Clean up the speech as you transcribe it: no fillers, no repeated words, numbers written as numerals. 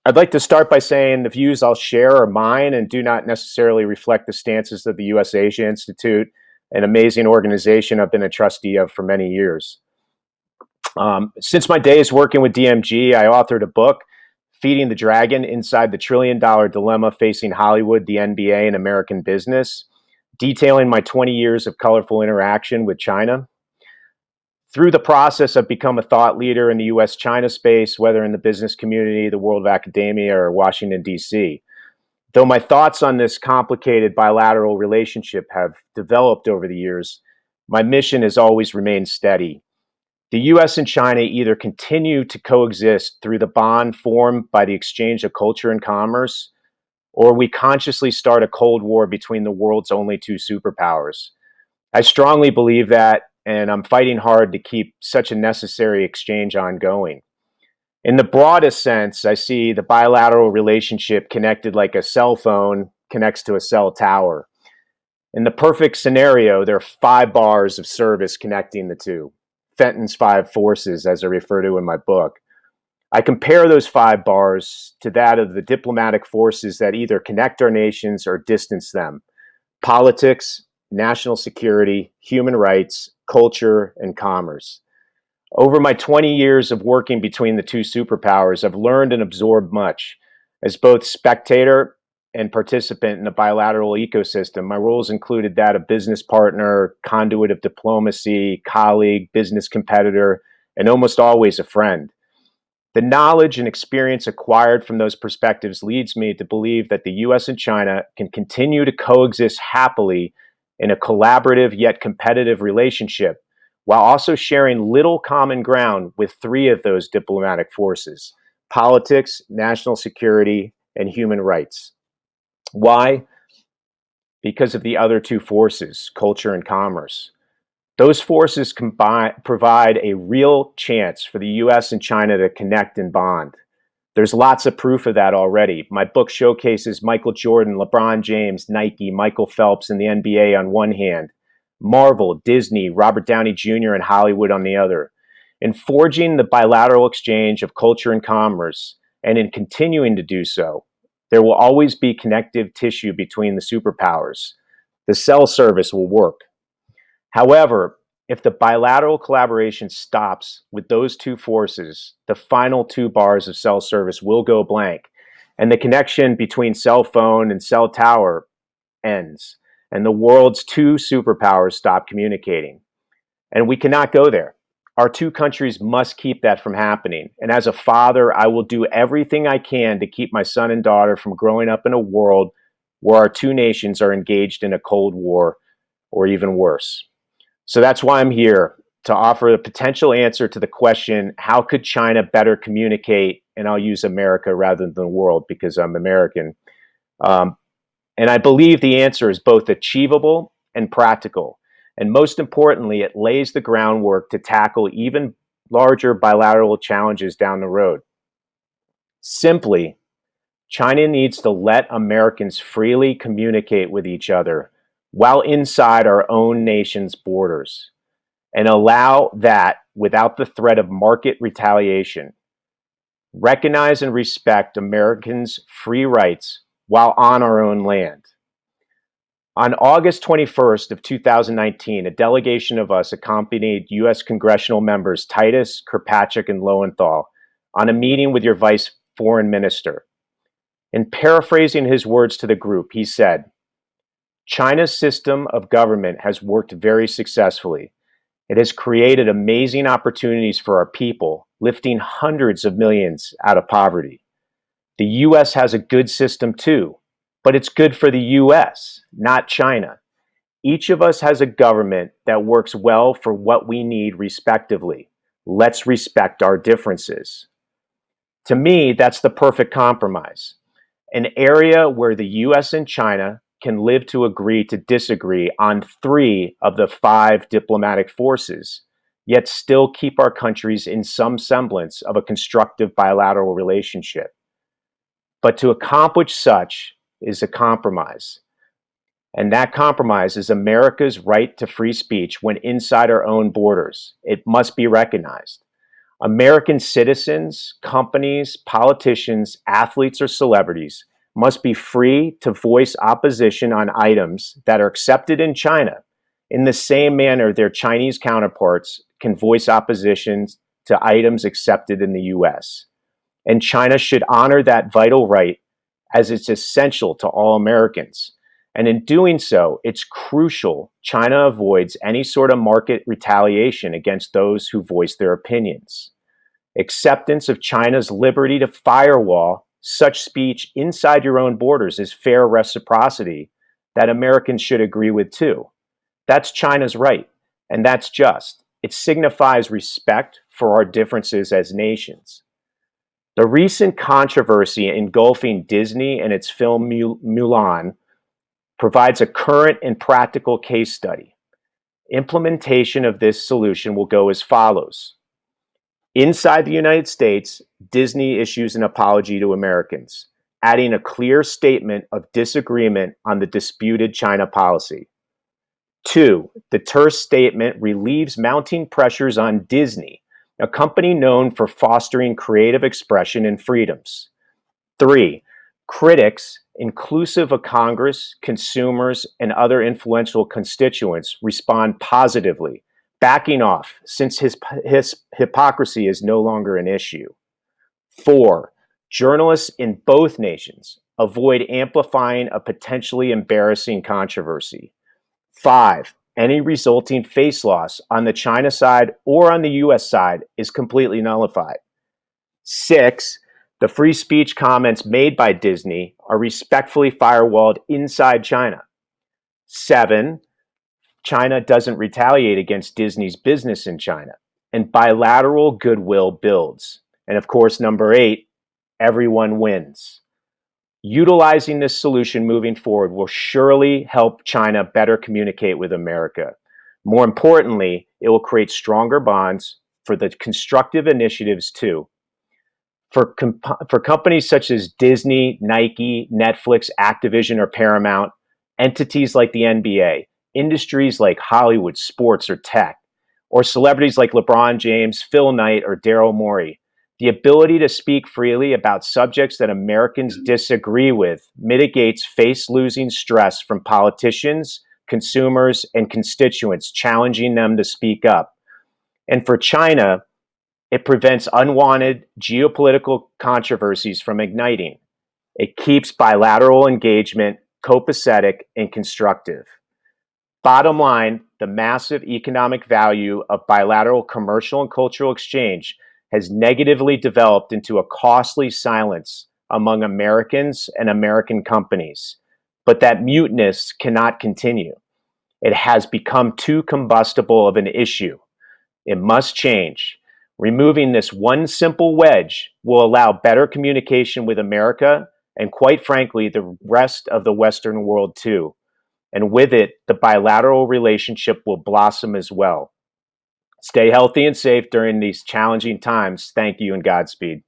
I'd like to start by saying the views I'll share are mine and do not necessarily reflect the stances of the US Asia Institute, an amazing organization I've been a trustee of for many years. Since my days working with DMG, I authored a book, Feeding the Dragon Inside the $1 Trillion Dilemma Facing Hollywood, the NBA, and American Business, detailing my 20 years of colorful interaction with China. Through the process, I've become a thought leader in the US China space, whether in the business community, the world of academia, or Washington, D.C. Though my thoughts on this complicated bilateral relationship have developed over the years, my mission has always remained steady. The US and China either continue to coexist through the bond formed by the exchange of culture and commerce, or we consciously start a Cold War between the world's only two superpowers. I strongly believe that, and I'm fighting hard to keep such a necessary exchange ongoing. In the broadest sense, I see the bilateral relationship connected like a cell phone connects to a cell tower. In the perfect scenario, there are 5 bars of service connecting the two. Fenton's 5 forces, as I refer to in my book. I compare those 5 bars to that of the diplomatic forces that either connect our nations or distance them: politics, national security, human rights, culture, and commerce. Over my 20 years of working between the two superpowers, I've learned and absorbed much. As both spectator and participant in a bilateral ecosystem, my roles included that of business partner, conduit of diplomacy, colleague, business competitor, and almost always a friend. The knowledge and experience acquired from those perspectives leads me to believe that the US and China can continue to coexist happily in a collaborative yet competitive relationship, while also sharing little common ground with 3 of those diplomatic forces: politics, national security, and human rights. Why? Because of the other 2 forces, culture and commerce. Those forces provide a real chance for the US and China to connect and bond. There's lots of proof of that already. My book showcases Michael Jordan, LeBron James, Nike, Michael Phelps, and the NBA on one hand, Marvel, Disney, Robert Downey Jr., and Hollywood on the other. In forging the bilateral exchange of culture and commerce, and in continuing to do so, there will always be connective tissue between the superpowers. The cell service will work. However, if the bilateral collaboration stops with those 2 forces, the final 2 bars of cell service will go blank, and the connection between cell phone and cell tower ends, and the world's 2 superpowers stop communicating. And we cannot go there. Our 2 countries must keep that from happening. And as a father, I will do everything I can to keep my son and daughter from growing up in a world where our 2 nations are engaged in a Cold War or even worse. So that's why I'm here, to offer a potential answer to the question, how could China better communicate? And I'll use America rather than the world because I'm American. And I believe the answer is both achievable and practical. And most importantly, it lays the groundwork to tackle even larger bilateral challenges down the road. Simply, China needs to let Americans freely communicate with each other while inside our own nation's borders, and allow that without the threat of market retaliation. Recognize and respect Americans' free rights while on our own land. On August 21st of 2019, a delegation of us accompanied U.S. congressional members Titus, Kirkpatrick, and Lowenthal on a meeting with your Vice Foreign Minister. In paraphrasing his words to the group, he said, "China's system of government has worked very successfully. It has created amazing opportunities for our people, lifting hundreds of millions out of poverty. The U.S. has a good system too, but it's good for the U.S., not China. Each of us has a government that works well for what we need respectively. Let's respect our differences." To me, that's the perfect compromise. An area where the US and China can live to agree to disagree on 3 of the 5 diplomatic forces, yet still keep our countries in some semblance of a constructive bilateral relationship. But to accomplish such is a compromise. And that compromise is America's right to free speech when inside our own borders. It must be recognized. American citizens, companies, politicians, athletes, or celebrities must be free to voice opposition on items that are accepted in China in the same manner their Chinese counterparts can voice opposition to items accepted in the US. And China should honor that vital right as it's essential to all Americans. And in doing so, it's crucial China avoids any sort of market retaliation against those who voice their opinions. Acceptance of China's liberty to firewall such speech inside your own borders is fair reciprocity that Americans should agree with too. That's China's right, and that's just. It signifies respect for our differences as nations. The recent controversy engulfing Disney and its film Mulan provides a current and practical case study. Implementation of this solution will go as follows. Inside the United States, Disney issues an apology to Americans, adding a clear statement of disagreement on the disputed China policy. 2, the terse statement relieves mounting pressures on Disney, a company known for fostering creative expression and freedoms. 3, critics, inclusive of Congress, consumers, and other influential constituents, respond positively, backing off since his hypocrisy is no longer an issue. 4, journalists in both nations avoid amplifying a potentially embarrassing controversy. 5, any resulting face loss on the China side or on the US side is completely nullified. 6, the free speech comments made by Disney are respectfully firewalled inside China. 7, China doesn't retaliate against Disney's business in China, and bilateral goodwill builds. And of course, number 8, everyone wins. Utilizing this solution moving forward will surely help China better communicate with America. More importantly, it will create stronger bonds for the constructive initiatives too. For companies such as Disney, Nike, Netflix, Activision, or Paramount, entities like the NBA, industries like Hollywood, sports, or tech, or celebrities like LeBron James, Phil Knight, or Daryl Morey, the ability to speak freely about subjects that Americans disagree with mitigates face-losing stress from politicians, consumers, and constituents challenging them to speak up. And for China, it prevents unwanted geopolitical controversies from igniting. It keeps bilateral engagement copacetic and constructive. Bottom line, the massive economic value of bilateral commercial and cultural exchange has negatively developed into a costly silence among Americans and American companies. But that muteness cannot continue. It has become too combustible of an issue. It must change. Removing this one simple wedge will allow better communication with America and, quite frankly, the rest of the Western world too. And with it, the bilateral relationship will blossom as well. Stay healthy and safe during these challenging times. Thank you and Godspeed.